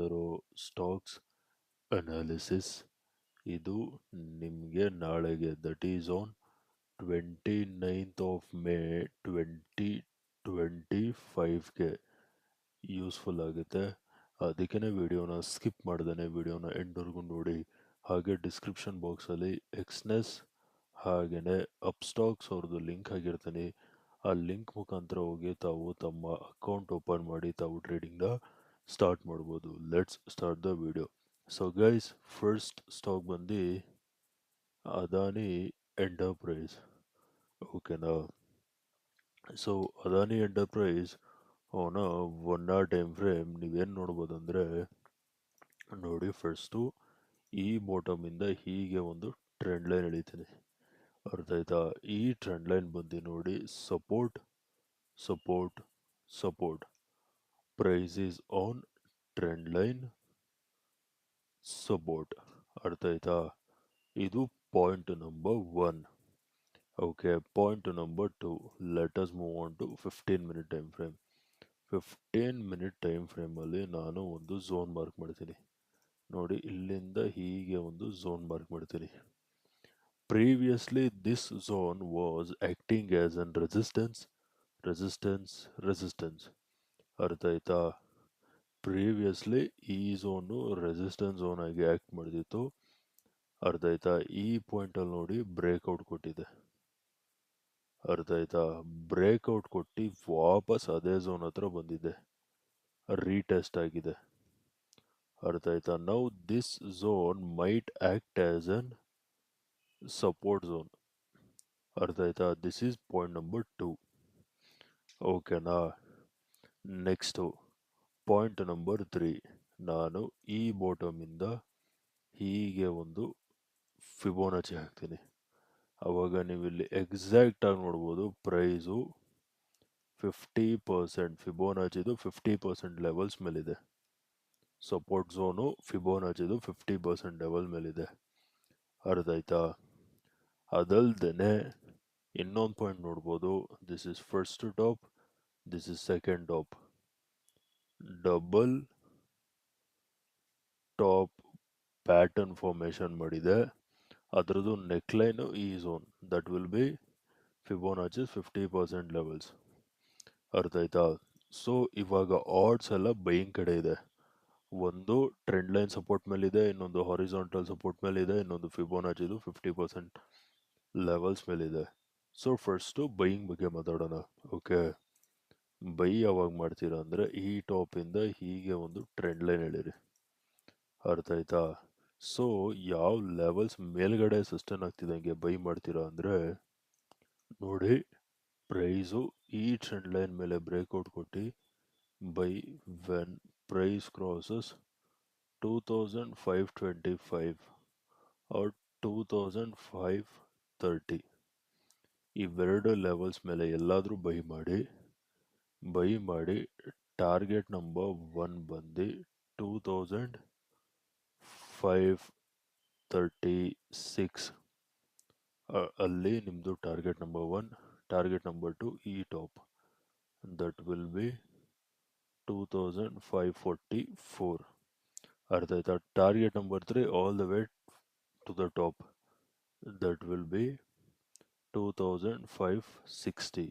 ಇರೋ stocks analysis. ಇದು ನಿಮಗೆ ನಾಳೆಗೆ that is on 29th of May 2025ಗೆ ಯೂಸ್ಫುಲ್ ಆಗುತ್ತೆ. ಅದಕ್ಕೇ ವಿಡಿಯೋನ ಸ್ಕಿಪ್ ಮಾಡ್ದೇ ವಿಡಿಯೋನ ಎಂಡ್ವರೆಗೂ ನೋಡಿ. ಹಾಗೆ ಡಿಸ್ಕ್ರಿಪ್ಷನ್ ಬಾಕ್ಸಲ್ಲಿ ಎಕ್ಸ್ನೆಸ್ ಹಾಗೆಯೇ ಅಪ್ಸ್ಟಾಕ್ಸ್ ಅವ್ರದ್ದು ಲಿಂಕ್ ಆಗಿರ್ತೀನಿ. ಆ ಲಿಂಕ್ ಮುಖಾಂತರ ಹೋಗಿ ತಾವು ತಮ್ಮ ಅಕೌಂಟ್ ಓಪನ್ ಮಾಡಿ ತಾವು ಟ್ರೇಡಿಂಗ್ನ ಸ್ಟಾರ್ಟ್ ಮಾಡ್ಬೋದು. Let's start the video. So guys, first stock ಬಂದು ಅದಾನಿ ಎಂಟರ್ಪ್ರೈಸ್. ಓಕೆನಾ? ಸೊ ಅದಾನಿ ಎಂಟರ್ಪ್ರೈಸ್ ಅವನ 1 hour ಟೈಮ್ ಫ್ರೇಮ್ ನೀವೇನು ನೋಡ್ಬೋದು ಅಂದರೆ, ನೋಡಿ, ಫಸ್ಟು ಈ ಬಾಟಮಿಂದ ಹೀಗೆ ಒಂದು ಟ್ರೆಂಡ್ ಲೈನ್ ಎಳಿತೀನಿ. ಅರ್ಥ ಆಯ್ತಾ? ಈ ಟ್ರೆಂಡ್ ಲೈನ್ ಬಂದು ನೋಡಿ support support support. Price is on trend line support. ಅರ್ಥ ಆಯ್ತಾ? ಇದು point number 1. Okay, point number 2. Let us move on to 15-minute time frame. 15-minute time ಫ್ರೇಮಲ್ಲಿ ನಾನು ಒಂದು ಝೋನ್ ಮಾರ್ಕ್ ಮಾಡ್ತೀನಿ. ನೋಡಿ, ಇಲ್ಲಿಂದ ಹೀಗೆ ಒಂದು ಝೋನ್ ಮಾರ್ಕ್ ಮಾಡ್ತೀನಿ. Previously this zone was acting as an resistance resistance resistance. ಅರ್ಥ ಆಯ್ತಾ? ಪ್ರೀವಿಯಸ್ಲಿ ಈ ಝೋನು ರೆಸಿಸ್ಟೆನ್ಸ್ ಝೋನ್ ಆಗಿ ಆ್ಯಕ್ಟ್ ಮಾಡ್ತಿತ್ತು. ಅರ್ಥ ಆಯ್ತಾ? ಈ ಪಾಯಿಂಟಲ್ಲಿ ನೋಡಿ ಬ್ರೇಕ್ಔಟ್ ಕೊಟ್ಟಿದೆ. ಅರ್ಥ ಆಯ್ತಾ? ಬ್ರೇಕ್ಔಟ್ ಕೊಟ್ಟು ವಾಪಸ್ ಅದೇ ಝೋನ್ ಹತ್ರ ಬಂದಿದೆ, ರೀಟೆಸ್ಟ್ ಆಗಿದೆ. ಅರ್ಥ ಆಯ್ತಾ? Now this zone might act as an support zone. ಅರ್ಥ ಆಯ್ತಾ? This is point number 2. ಓಕೆನಾ? Next point number 3. ನಾನು ಈ ಬಾಟಮಿಂದ ಹೀಗೆ ಒಂದು ಫಿಬೋನಚಿ ಹಾಕ್ತೀನಿ. ಆವಾಗ ನೀವು ಇಲ್ಲಿ ಎಕ್ಸಾಕ್ಟಾಗಿ ನೋಡ್ಬೋದು ಪ್ರೈಸು 50% ಫಿಬೋನಚಿದು 50% ಲೆವೆಲ್ಸ್ ಮೇಲಿದೆ. ಸಪೋರ್ಟ್ ಝೋನು ಫಿಬೋನಚಿದು 50% ಲೆವೆಲ್ ಮೇಲಿದೆ. ಅರ್ಥ ಆಯ್ತಾ? ಅದಲ್ದೇ ಇನ್ನೊಂದು ಪಾಯಿಂಟ್ ನೋಡ್ಬೋದು. This is first top, this is second top. Double top pattern formation ಮಾಡಿದೆ. ಅದರದ್ದು ನೆಕ್ಲೈನು ಈ zone, that will be Fibonacci 50% levels. ಅರ್ಥ ಆಯ್ತಾ? ಸೊ ಇವಾಗ ಆಡ್ಸ್ ಎಲ್ಲ ಬೈಯಿಂಗ್ ಕಡೆ ಇದೆ. ಒಂದು ಟ್ರೆಂಡ್ ಲೈನ್ ಸಪೋರ್ಟ್ ಮೇಲಿದೆ, ಇನ್ನೊಂದು ಹಾರಿಜಾಂಟಲ್ ಸಪೋರ್ಟ್ ಮೇಲಿದೆ, ಇನ್ನೊಂದು ಫಿಬೋನಾಚಿದು 50% ಲೆವೆಲ್ಸ್ ಮೇಲಿದೆ. ಸೊ ಫಸ್ಟು ಬೈಯಿಂಗ್ ಬಗ್ಗೆ ಮಾತಾಡೋಣ. ಓಕೆ, ಬೈ ಯಾವಾಗ ಮಾಡ್ತೀರಾ ಅಂದರೆ ಈ ಟಾಪಿಂದ ಹೀಗೆ ಒಂದು ಟ್ರೆಂಡ್ ಲೈನ್ ಹೇಳಿರಿ. ಅರ್ಥ ಆಯ್ತಾ? ಸೊ ಯಾವ ಲೆವೆಲ್ಸ್ ಮೇಲ್ಗಡೆ ಸಸ್ಟೈನ್ ಆಗ್ತಿದ್ದಂಗೆ ಬೈ ಮಾಡ್ತೀರಾ ಅಂದರೆ, ನೋಡಿ, ಪ್ರೈಸು ಈ ಟ್ರೆಂಡ್ ಲೈನ್ ಮೇಲೆ ಬ್ರೇಕ್ಔಟ್ ಕೊಟ್ಟು buy when price crosses 2525 R 2530. ಇವೆರಡು ಲೆವೆಲ್ಸ್ ಮೇಲೆ ಎಲ್ಲಾದರೂ ಬೈ ಮಾಡಿ ಟಾರ್ಗೆಟ್ ನಂಬರ್ 1 ಬಂದು 2536. ಅಲ್ಲಿ ನಿಮ್ಮದು ಟಾರ್ಗೆಟ್ ನಂಬರ್ 1. ಟಾರ್ಗೆಟ್ ನಂಬರ್ 2 ಈ ಟಾಪ್, ದಟ್ ವಿಲ್ ಬಿ 2544. ಅರ್ಥ ಆಯ್ತಾ? Target number 3 all the way to the top, that will be 2560.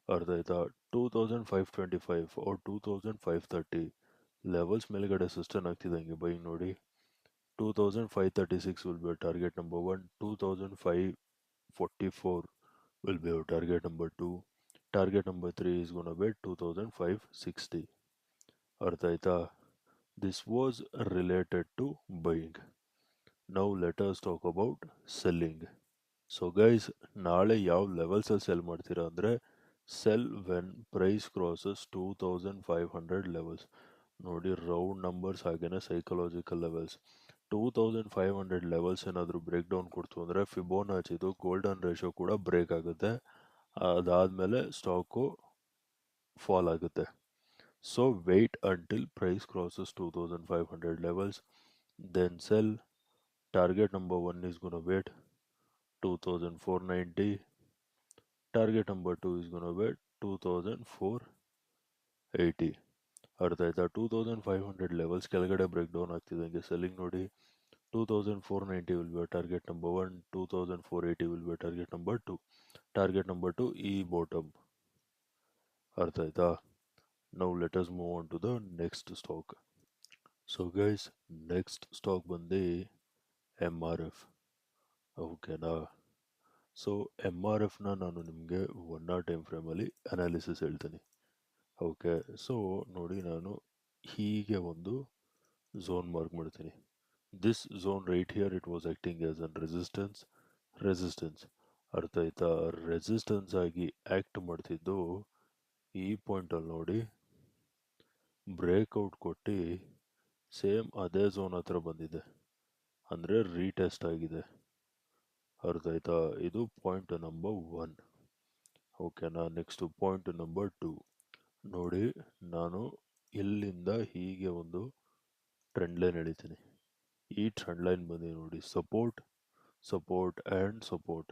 ಅರ್ಥ ಆಯ್ತಾ? 2525 ಆರ್ 2530 ಲೆವೆಲ್ಸ್ ಮೇಲ್ಗಡೆ ಸಸ್ಟೈನ್ ಆಗ್ತಿದ್ದಂಗೆ ಬೈ ನೋಡಿ. 2536 will be our target number 1. 2544 will be our target number 2. Target number 3 is gonna be 2560. ಅರ್ಥ ಆಯ್ತಾ? This was related to buying. Now let us talk about selling. So guys, ನಾಳೆ ಯಾವ ಲೆವೆಲ್ಸಲ್ಲಿ sell ಮಾಡ್ತೀರಾ ಅಂದರೆ, sell when price crosses 2500 levels. ನೋಡಿ, round numbers ಹಾಗೇನೆ psychological levels. 2500 levels ಏನಾದರೂ break down ಕೊಡ್ತು ಅಂದರೆ ಫಿಬೋನಾಚಿದು ಗೋಲ್ಡನ್ ರೇಷೋ ಕೂಡ ಬ್ರೇಕ್ ಆಗುತ್ತೆ. ಅದಾದಮೇಲೆ ಸ್ಟಾಕು ಫಾಲ್ ಆಗುತ್ತೆ. So wait until price crosses 2500 levels, then sell. Target number 1 is gonna wait 2490. Target number 2 is gonna be 2480. ಅರ್ಥ ಆಯ್ತಾ? 2500 ಲೆವೆಲ್ಸ್ ಕೆಳಗಡೆ ಬ್ರೇಕ್ ಡೌನ್ ಆಗ್ತಿದ್ದಂಗೆ ಸೆಲ್ಲಿಂಗ್ ನೋಡಿ. 2490 will be a target number 1, 2480 will be a target number 2. Target number 2 ಈ bottom. ಅರ್ಥ ಆಯ್ತಾ? Now let us move on to the next stock. So guys, next stock ಬಂದು MRF. ಓಕೆನಾ? So MRFನ ನಾನು ನಿಮಗೆ 1 hour time ಫ್ರೇಮಲ್ಲಿ analysis ಹೇಳ್ತೀನಿ. Okay, so ನೋಡಿ ನಾನು ಹೀಗೆ ಒಂದು ಝೋನ್ ಮಾರ್ಕ್ ಮಾಡ್ತೀನಿ. This zone right here it was acting as an resistance. ಅರ್ಥ ಆಯ್ತಾ? ರೆಸಿಸ್ಟೆನ್ಸ್ ಆಗಿ ಆಕ್ಟ್ ಮಾಡ್ತಿದ್ದು ಈ ಪಾಯಿಂಟಲ್ಲಿ ನೋಡಿ ಬ್ರೇಕ್ಔಟ್ ಕೊಟ್ಟು ಸೇಮ್ ಅದೇ ಝೋನ್ ಹತ್ರ ಬಂದಿದೆ, ಅಂದರೆ ರೀಟೆಸ್ಟ್ ಆಗಿದೆ. ಅರ್ಥ ಆಯ್ತಾ? ಇದು ಪಾಯಿಂಟ್ ನಂಬರ್ 1. ಓಕೆನಾ? ನೆಕ್ಸ್ಟ್ ಪಾಯಿಂಟ್ ನಂಬರ್ 2 ನೋಡಿ, ನಾನು ಇಲ್ಲಿಂದ ಹೀಗೆ ಒಂದು ಟ್ರೆಂಡ್ ಲೈನ್ ಎಳಿತೀನಿ. ಈ ಟ್ರೆಂಡ್ ಲೈನ್ ಬಂದು ನೋಡಿ support and support.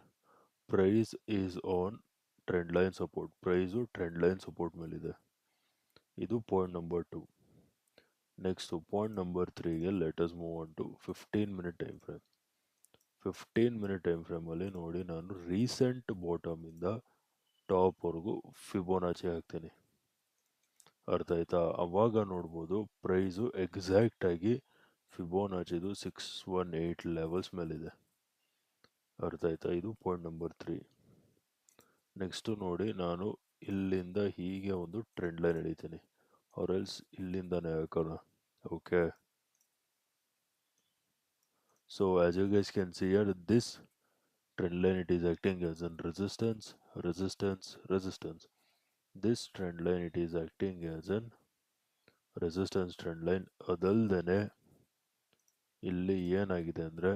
Price is on trend line support. Price trend line support ಮೇಲಿದೆ. ಇದು point number 2. Next point number 3ಗೆ let us move on to 15 minute time frame. 15 minute time ಫ್ರೇಮಲ್ಲಿ ನೋಡಿ ನಾನು recent ಬಾಟಮಿಂದ ಟಾಪ್ವರೆಗೂ Fibonacci ಹಾಕ್ತೀನಿ. ಅರ್ಥ ಆಯ್ತಾ? ಅವಾಗ ನೋಡ್ಬೋದು ಪ್ರೈಸು ಎಕ್ಸಾಕ್ಟಾಗಿ ಫಿಬೋನಾಚಿದು 618 ಲೆವೆಲ್ಸ್ ಮೇಲಿದೆ. ಅರ್ಥ ಆಯ್ತಾ? ಇದು ಪಾಯಿಂಟ್ ನಂಬರ್ 3. ನೆಕ್ಸ್ಟು ನೋಡಿ, ನಾನು ಇಲ್ಲಿಂದ ಹೀಗೆ ಒಂದು ಟ್ರೆಂಡ್ ಲೈನ್ ಎಳಿತೀನಿ, ಆರ್ ಎಲ್ಸ್ ಇಲ್ಲಿಂದನೇ ಹಾಕೋಣ. Okay, so as you guys can see here, this trend line it is acting as an resistance. This trend line it is acting as an resistance trend line. ಅದಲ್ದೇನೆ ಇಲ್ಲಿ ಏನಾಗಿದೆ ಅಂದರೆ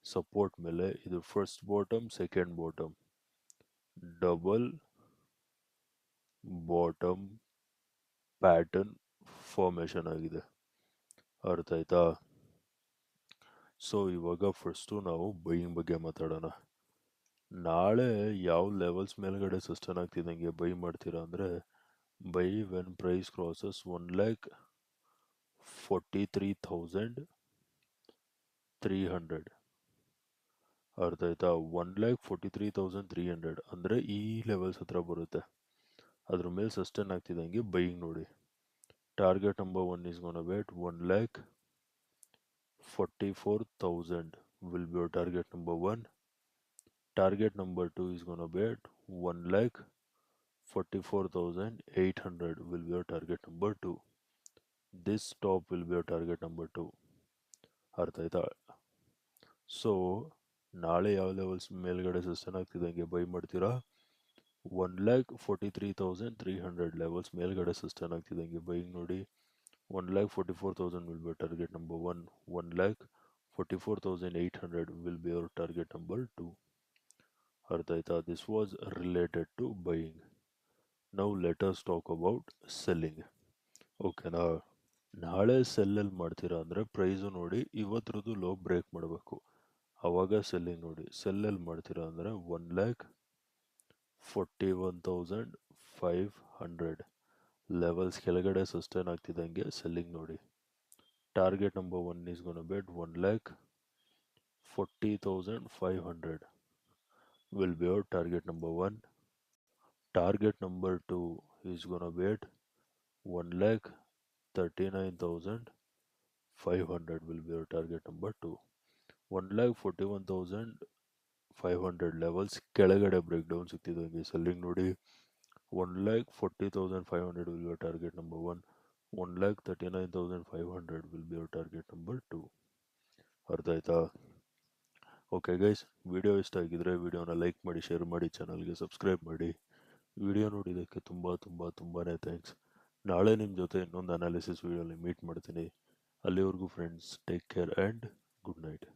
support ಮೇಲೆ ಇದು first bottom second bottom double bottom pattern formation ಆಗಿದೆ. ಅರ್ಥ ಆಯ್ತಾ? So ಇವಾಗ first ನಾವು ಬೈಯಿಂಗ್ ಬಗ್ಗೆ ಮಾತಾಡೋಣ. ನಾಳೆ ಯಾವ ಲೆವೆಲ್ಸ್ ಮೇಲ್ಗಡೆ ಸಸ್ಟೈನ್ ಆಗ್ತಿದ್ದಂಗೆ ಬೈ ಮಾಡ್ತೀರಾ ಅಂದರೆ, ಬೈ ವೆನ್ ಪ್ರೈಸ್ ಕ್ರಾಸಸ್ 1,43,300. ಅರ್ಥ ಆಯ್ತಾ? 1,43,300 ಅಂದರೆ ಈ ಲೆವೆಲ್ಸ್ ಹತ್ರ ಬರುತ್ತೆ. ಅದ್ರ ಮೇಲೆ ಸಸ್ಟೈನ್ ಆಗ್ತಿದ್ದಂಗೆ ಬೈಯಿಂಗ್ ನೋಡಿ. Target number 1 is gonna be at 1,44,000 will be your target number 1. Target number 2 is gonna be at 1,44,800 will be your target number 2. This top will be your target number 2. ಅರ್ಥ ಆಯ್ತಾ? So ನಾಳೆ ಯಾವ levels ಮೇಲ್ಗಡೆ sustain ಆಗ್ತಿದ್ದಂಗೆ by ಮಾಡ್ತೀರಾ? 1,43,300 levels ಮೇಲ್ಗಡೆ sustain ಆಗ್ತಿದ್ದಂಗೆ buying ನೋಡಿ. 1,44,000 will be your target number 1. 1,44,800 will be your target number 2. ಅರ್ಥ ಆಯ್ತಾ? This was related to buying. Now let us talk about selling. ಓಕೆನಾ? ನಾಳೆ ಸೆಲ್ಲಲ್ಲಿ ಮಾಡ್ತೀರಾ ಅಂದರೆ ಪ್ರೈಸು ನೋಡಿ ಇವತ್ತರದ್ದು ಲೋ ಬ್ರೇಕ್ ಮಾಡಬೇಕು, ಆವಾಗ ಸೆಲ್ಲಿಂಗ್ ನೋಡಿ. ಸೆಲ್ಲಲ್ಲಿ ಮಾಡ್ತೀರಾ ಅಂದರೆ 1,41,500 ಲೆವೆಲ್ಸ್ ಕೆಳಗಡೆ ಸಸ್ಟೈನ್ ಆಗ್ತಿದ್ದಂಗೆ ಸೆಲ್ಲಿಂಗ್ ನೋಡಿ. Target number 1 is gonna be at 1,40,500 will be your target number 1. Target number 2 is gonna be at 1,39,500 will be your target number 2. 1,41,500 levels ಕೆಳಗಡೆ ಬ್ರೇಕ್ ಡೌನ್ ಸಿಗ್ತಿದ್ದಂಗೆ ಸೆಲ್ಲಿಂಗ್ ನೋಡಿ. 1,40,500 will be your target number 1. 1,39,500 will be your target number 2. ಅರ್ಥ ಆಯ್ತಾ? Okay guys, video ಇಷ್ಟ ಆಗಿದ್ರೆ ವಿಡಿಯೋನ like ಮಾಡಿ, share ಮಾಡಿ, ಚಾನಲ್ಗೆ ಸಬ್ಸ್ಕ್ರೈಬ್ ಮಾಡಿ. ವಿಡಿಯೋ ನೋಡಿದ್ದಕ್ಕೆ ತುಂಬಾ ಥ್ಯಾಂಕ್ಸ್. ನಾಳೆ ನಿಮ್ಮ ಜೊತೆ ಇನ್ನೊಂದು ಅನಾಲಿಸಿಸ್ ವಿಡಿಯೋಲಿ ಮೀಟ್ ಮಾಡ್ತೀನಿ. ಅಲ್ಲಿವರೆಗೂ friends, take care and good night.